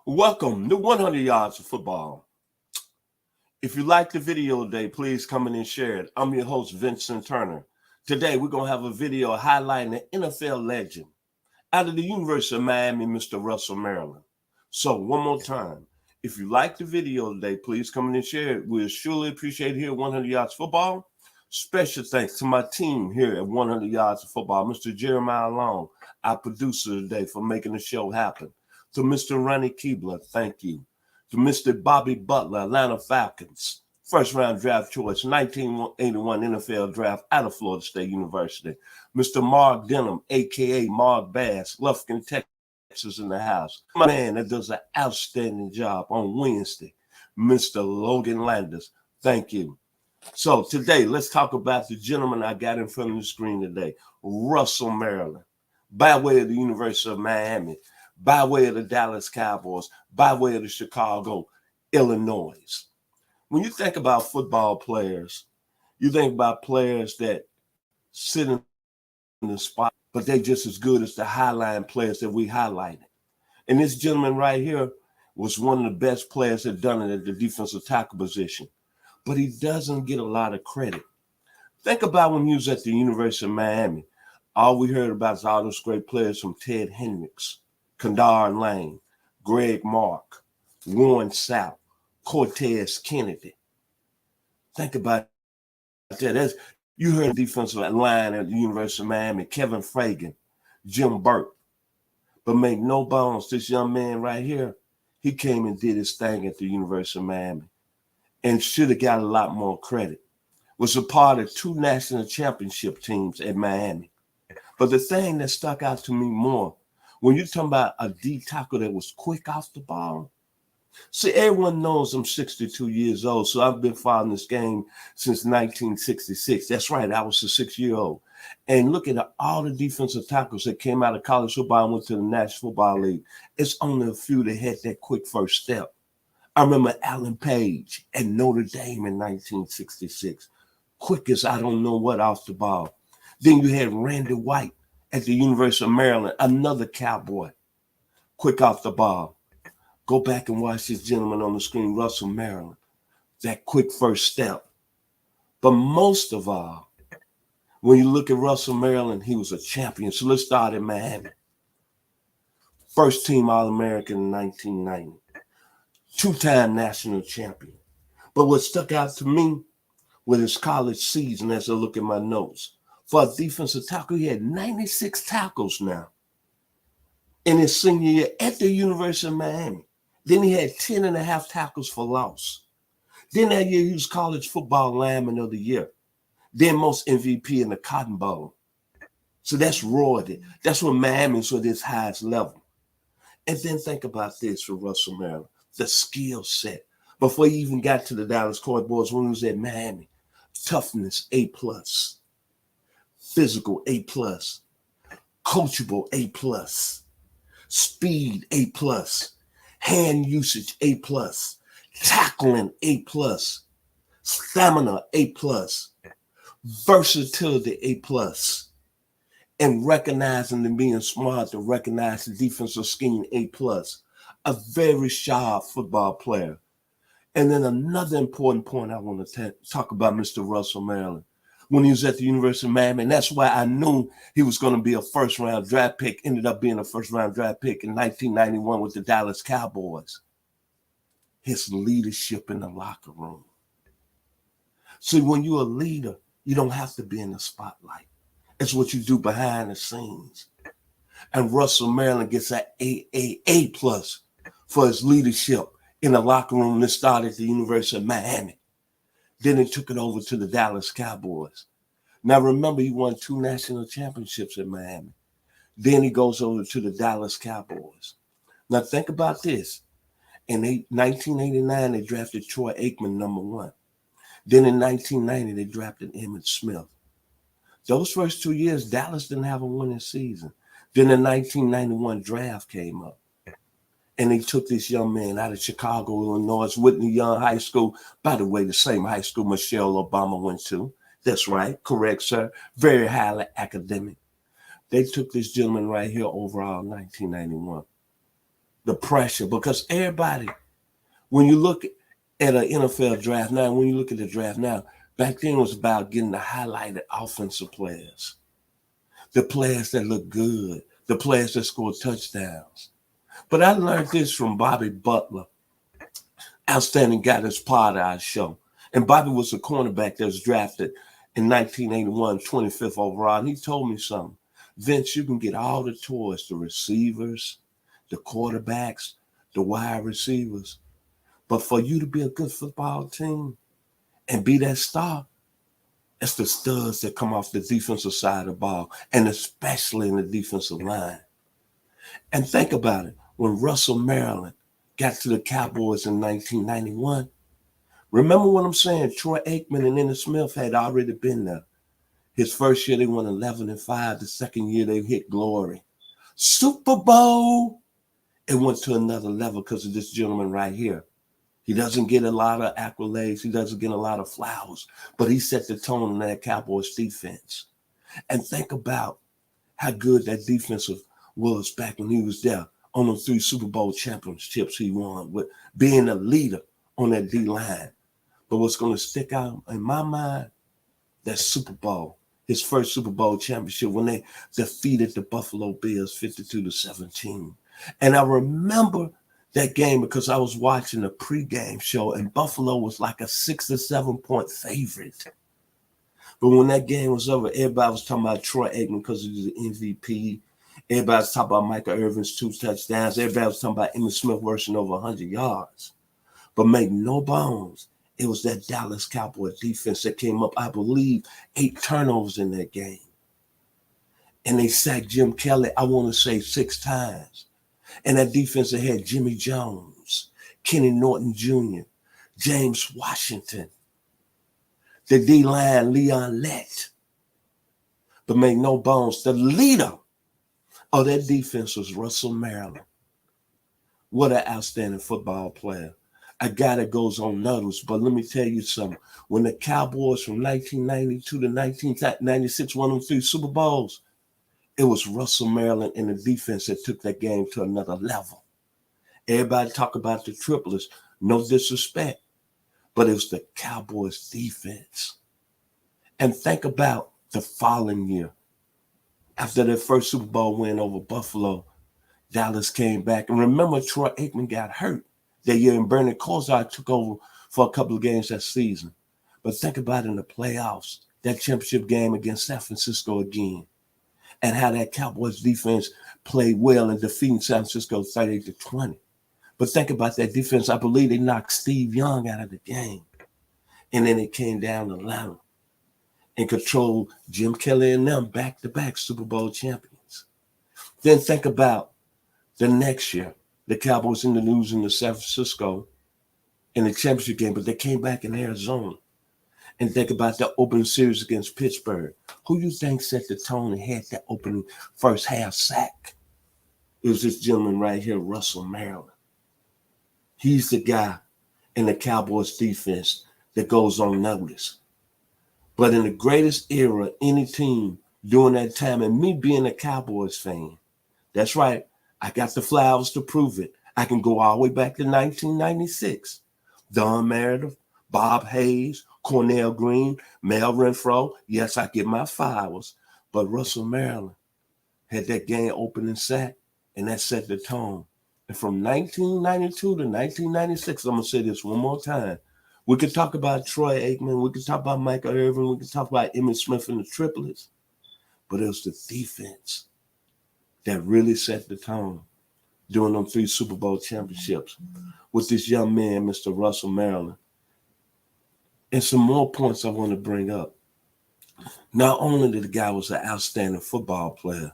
Welcome to 100 Yards of Football. If you like the video today, please come in and share it. I'm your host, Vincent Turner. Today, we're going to have a video highlighting an NFL legend out of the University of Miami, Mr. Russell Maryland. So, one more time, if you like the video today, please come in and share it. We'll surely appreciate it here at 100 Yards of Football. Special thanks to my team here at 100 Yards of Football, Mr. Jeremiah Long, our producer today, for making the show happen. To Mr. Ronnie Keebler, thank you. To Mr. Bobby Butler, Atlanta Falcons, first-round draft choice, 1981 NFL draft out of Florida State University. Mr. Mark Denham, a.k.a. Mark Bass, Lufkin, Texas, in the house. My man that does an outstanding job on Wednesday, Mr. Logan Landers, thank you. So today, let's talk about the gentleman I got in front of the screen today, Russell Maryland, by way of the University of Miami, by way of the Dallas Cowboys, by way of the Chicago, Illinois. When you think about football players, you think about players that sit in the spot, but they're just as good as the highline players that we highlighted. And this gentleman right here was one of the best players that done it at the defensive tackle position, but he doesn't get a lot of credit. Think about when he was at the University of Miami. All we heard about is all those great players from Ted Hendricks, Kandar Lane, Greg Mark, Warren Sapp, Cortez Kennedy. Think about that. You heard the defensive line at the University of Miami, Kevin Fagan, Jim Burke. But make no bones, this young man right here, he came and did his thing at the University of Miami and should have got a lot more credit. Was a part of 2 national championship teams at Miami. But the thing that stuck out to me more, when you're talking about a D tackle that was quick off the ball, see, everyone knows I'm 62 years old, so I've been following this game since 1966. That's right, I was a 6-year-old. And look at all the defensive tackles that came out of college football and went to the National Football League. It's only a few that had that quick first step. I remember Alan Page at Notre Dame in 1966. Quick as I don't know what off the ball. Then you had Randy White at the University of Maryland, another Cowboy, quick off the ball. Go back and watch this gentleman on the screen, Russell Maryland, that quick first step. But most of all, when you look at Russell Maryland, he was a champion. So let's start in Miami. First team All-American in 1990. 2-time national champion. But what stuck out to me was his college season as I look at my notes. For a defensive tackle, he had 96 tackles now in his senior year at the University of Miami. Then he had 10 and a half tackles for loss. Then that year, he was college football lineman of the year. Then most MVP in the Cotton Bowl. So that's royalty. That's what Miami's at its highest level. And then think about this for Russell Maryland, the skill set. Before he even got to the Dallas Cowboys, when he was at Miami, toughness, A+. Physical, A+. Coachable, A+. Speed, A+. Hand usage, A+. Tackling, A+. Stamina, A+. Versatility, A+. And recognizing and being smart to recognize the defensive scheme, A+. A very sharp football player. And then another important point I want to talk about Mr. Russell Maryland. When he was at the University of Miami, and that's why I knew he was going to be a first-round draft pick, ended up being a first-round draft pick in 1991 with the Dallas Cowboys. His leadership in the locker room. See, when you're a leader, you don't have to be in the spotlight. It's what you do behind the scenes. And Russell Maryland gets an A+ for his leadership in the locker room that started at the University of Miami. Then he took it over to the Dallas Cowboys. Now, remember, he won 2 national championships in Miami. Then he goes over to the Dallas Cowboys. Now, think about this. In 1989, they drafted Troy Aikman, number 1. Then in 1990, they drafted Emmitt Smith. Those first 2 years, Dallas didn't have a winning season. Then the 1991 draft came up. And they took this young man out of Chicago, Illinois, Whitney Young High School. By the way, the same high school Michelle Obama went to. That's right. Correct, sir. Very highly academic. They took this gentleman right here overall in 1991. the pressure, because everybody, when you look at an NFL draft now, when you look at the draft now, back then it was about getting the highlighted offensive players, the players that look good, the players that score touchdowns. But I learned this from Bobby Butler, outstanding guy that's part of our show. And Bobby was a cornerback that was drafted in 1981, 25th overall. And he told me something. Vince, you can get all the toys, the receivers, the quarterbacks, the wide receivers. But for you to be a good football team and be that star, it's the studs that come off the defensive side of the ball, and especially in the defensive line. And think about it. When Russell Maryland got to the Cowboys in 1991, remember what I'm saying? Troy Aikman and Ennis Smith had already been there. His first year, they won 11-5. The second year, they hit glory. Super Bowl. It went to another level because of this gentleman right here. He doesn't get a lot of accolades. He doesn't get a lot of flowers. But he set the tone in that Cowboys defense. And think about how good that defense was back when he was there on those 3 Super Bowl championships he won, with being a leader on that D-line. But what's going to stick out in my mind, that Super Bowl, his first Super Bowl championship, when they defeated the Buffalo Bills 52-17. And I remember that game because I was watching a pregame show, and Buffalo was like a 6 or 7 point favorite. But when that game was over, everybody was talking about Troy Aikman because he was the MVP. Everybody was talking about Michael Irvin's 2 touchdowns. Everybody was talking about Emmitt Smith rushing over 100 yards. But make no bones, it was that Dallas Cowboys defense that came up, I believe, 8 turnovers in that game. And they sacked Jim Kelly, I want to say 6 times. And that defense that had Jimmy Jones, Kenny Norton Jr., James Washington, the D-line, Leon Lett. But make no bones, the leader of that defense was Russell Maryland. What an outstanding football player. A guy that goes unnoticed. But let me tell you something. When the Cowboys from 1992 to 1996 won them 3 Super Bowls, it was Russell Maryland and the defense that took that game to another level. Everybody talk about the triplets, no disrespect, but it was the Cowboys defense. And think about the following year. After their first Super Bowl win over Buffalo, Dallas came back. And remember, Troy Aikman got hurt that year, and Bernie Kosar took over for a couple of games that season. But think about in the playoffs, that championship game against San Francisco again, and how that Cowboys defense played well in defeating San Francisco 38-20. But think about that defense. I believe they knocked Steve Young out of the game. And then it came down to Atlanta and controlled Jim Kelly and them back-to-back Super Bowl champions. Then think about the next year. The Cowboys ended up losing to San Francisco in the championship game, but they came back in Arizona. And think about the opening series against Pittsburgh. Who you think set the tone and had that opening first half sack? It was this gentleman right here, Russell Maryland. He's the guy in the Cowboys defense that goes unnoticed. But in the greatest era, any team during that time, and me being a Cowboys fan, that's right, I got the flowers to prove it. I can go all the way back to 1996. Don Meredith, Bob Hayes, Cornell Green, Mel Renfro. Yes, I get my flowers. But Russell Maryland had that game opening sack, and that set the tone. And from 1992 to 1996, I'm going to say this one more time. We could talk about Troy Aikman. We could talk about Michael Irvin. We could talk about Emmitt Smith and the triplets. But it was the defense that really set the tone during them 3 Super Bowl championships with this young man, Mr. Russell Maryland. And some more points I want to bring up. Not only did the guy was an outstanding football player,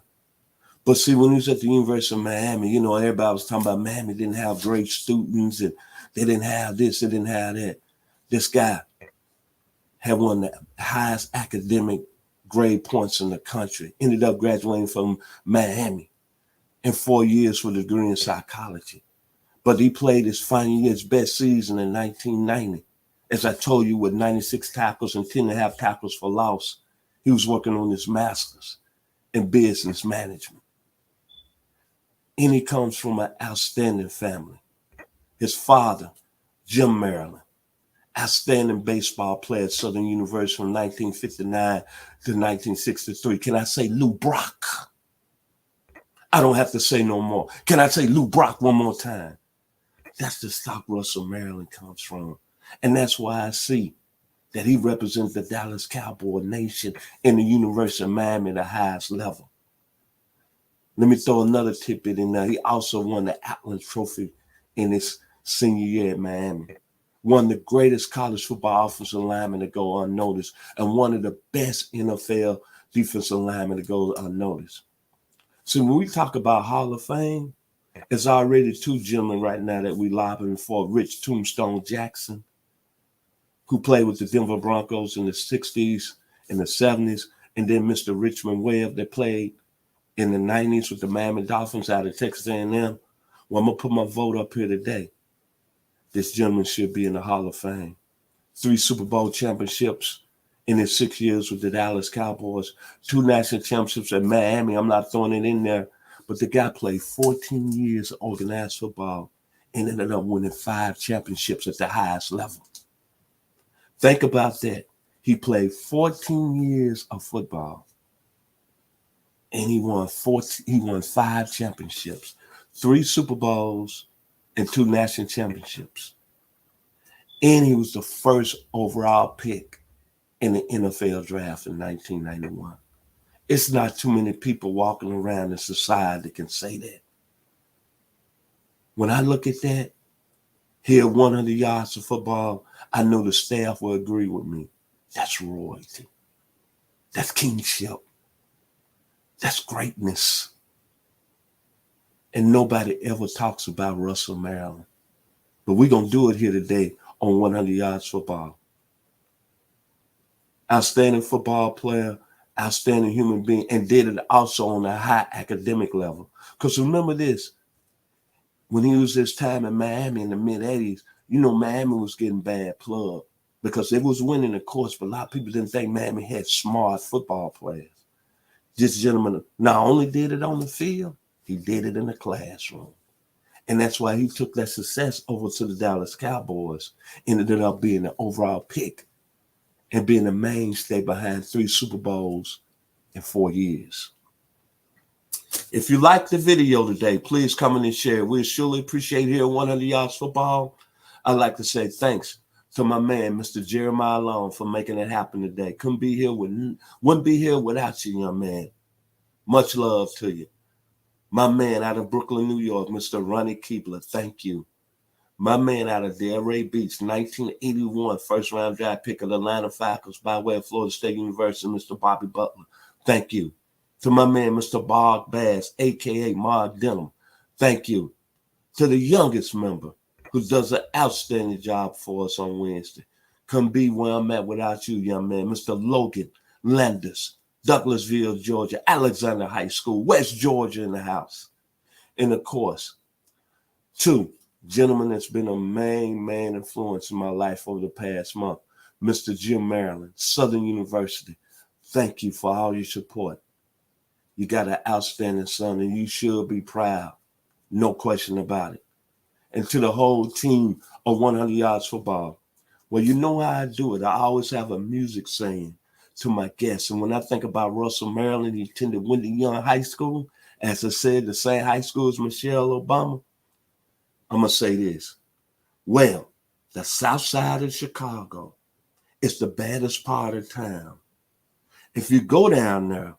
but see, when he was at the University of Miami, everybody was talking about Miami didn't have great students and they didn't have this, they didn't have that. This guy had one of the highest academic grade points in the country, ended up graduating from Miami in 4 years with a degree in psychology. But he played his final year, his best season in 1990. As I told you, with 96 tackles and 10.5 tackles for loss, he was working on his master's in business management. And he comes from an outstanding family. His father, Jim Maryland, outstanding baseball player at Southern University from 1959 to 1963. Can I say Lou Brock? I don't have to say no more. Can I say Lou Brock one more time? That's the stock Russell Maryland comes from. And that's why I see that he represents the Dallas Cowboy Nation in the University of Miami at the highest level. Let me throw another tidbit in there. He also won the Atlas Trophy in his senior year at Miami. One of the greatest college football offensive linemen to go unnoticed, and one of the best NFL defensive linemen to go unnoticed. So when we talk about Hall of Fame, it's already two gentlemen right now that we lobbying for. Rich Tombstone Jackson, who played with the Denver Broncos in the 60s and the 70s, and then Mr. Richmond Webb that played in the 90s with the Miami Dolphins out of Texas A&M. Well, I'm going to put my vote up here today. This gentleman should be in the Hall of Fame. 3 Super Bowl championships in his 6 years with the Dallas Cowboys, 2 national championships at Miami. I'm not throwing it in there, but the guy played 14 years of organized football and ended up winning 5 championships at the highest level. Think about that. He played 14 years of football, and he won 5 championships, 3 Super Bowls, and 2 national championships. And he was the first overall pick in the NFL draft in 1991. It's not too many people walking around in society that can say that. When I look at that, here 100 yards of football, I know the staff will agree with me. That's royalty. That's kingship. That's greatness. And nobody ever talks about Russell Maryland. But we're going to do it here today on 100 yards football. Outstanding football player, outstanding human being, and did it also on a high academic level. Because remember this, when he was his time in Miami in the mid-'80s, you know Miami was getting bad plug because it was winning, of course, but a lot of people didn't think Miami had smart football players. This gentleman not only did it on the field, he did it in the classroom. And that's why he took that success over to the Dallas Cowboys, ended up being the overall pick and being the mainstay behind 3 Super Bowls in 4 years. If you like the video today, please comment and share. We surely appreciate here 100 Yards Football. I'd like to say thanks to my man, Mr. Jeremiah Long, for making it happen today. Wouldn't be here without you, young man. Much love to you. My man out of Brooklyn, New York, Mr. Ronnie Keebler, thank you. My man out of Delray Beach, 1981, first-round draft pick of the Atlanta Falcons by way of Florida State University, Mr. Bobby Butler, thank you. To my man, Mr. Bog Bass, a.k.a. Mark Denham, thank you. To the youngest member who does an outstanding job for us on Wednesday. Couldn't be where I'm at without you, young man, Mr. Logan Landis, Douglasville, Georgia, Alexander High School, West Georgia in the house. And of course, 2 gentlemen that's been a main influence in my life over the past month, Mr. Jim Maryland, Southern University. Thank you for all your support. You got an outstanding son, and you should be proud. No question about it. And to the whole team of 100 Yards Football, well, you know how I do it. I always have a music saying to my guests. And when I think about Russell Maryland, he attended Wendy Young High School. As I said, the same high school as Michelle Obama. I'm going to say this. Well, the south side of Chicago is the baddest part of town. If you go down there,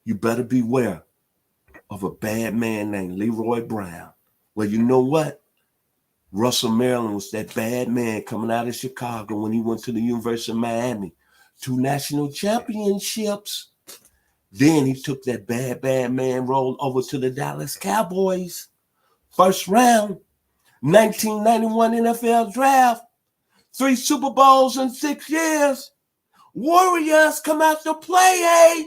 you better beware of a bad man named Leroy Brown. Well, you know what? Russell Maryland was that bad man coming out of Chicago when he went to the University of Miami. 2 national championships. Then he took that bad man role over to the Dallas Cowboys. First round, 1991 NFL draft. 3 Super Bowls in 6 years. Warriors come out to play, eh?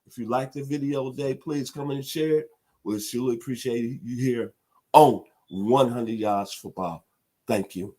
If you like the video today, please come and share it. We'll surely appreciate you here on 100 Yards Football. Thank you.